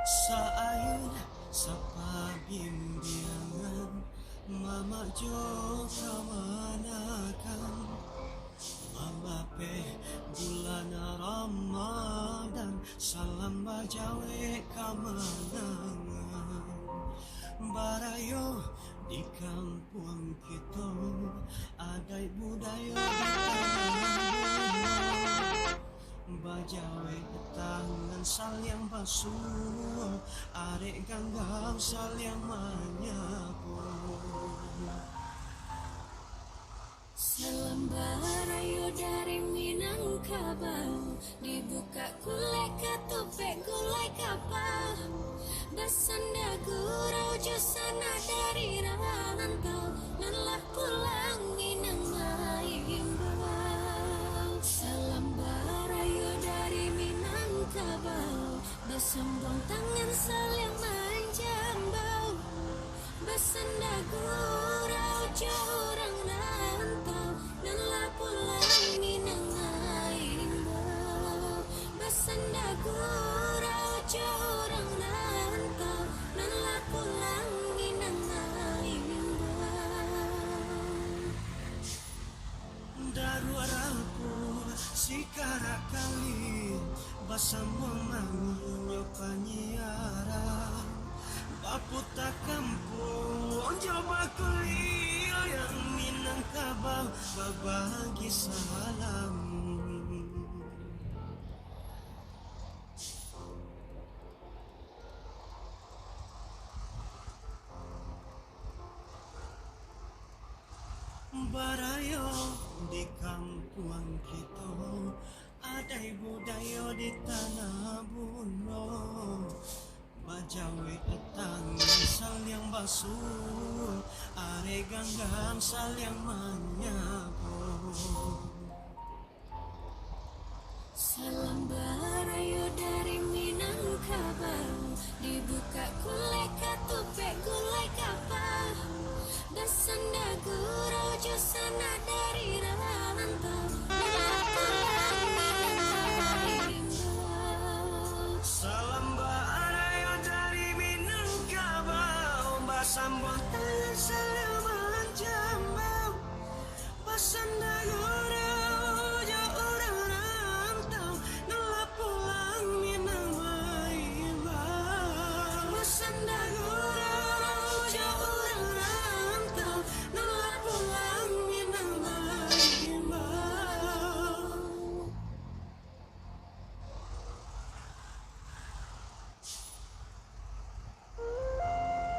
Saayun sa pabimbiyangan, Mama Jo kamanakan, Mabape bulan Ramadan, Salam bajawe kamanangan. Barayo di kampung kita, adai budaya di tanah. Bajawe tangan salyang basuh, arek ganggam salyang manyapu. Salam barayo dari Minangkabau, dibuka kulai katopek kulai kapal. Basanda gurau josana dari rantau, nanlah pulang Minang Maimbau. Salam barayo dari Minangkabau, besombong tangan saling manjambau. Basanda gurau jorang rantau, nanlah pulang Minang Maimbau. Basanda gurau jorang rantau, nanlah pulang Minang Maimbau. Daru araku sikara kali, Basambung mangunyo panyiaran. Baputa kampung coba kuliah yang Minangkabau, berbagi salam. Barayo di kampung kita, adai budaya di tanah buno. Bajawe tangan salyang basuh, are ganggam salyang manyapu. Salam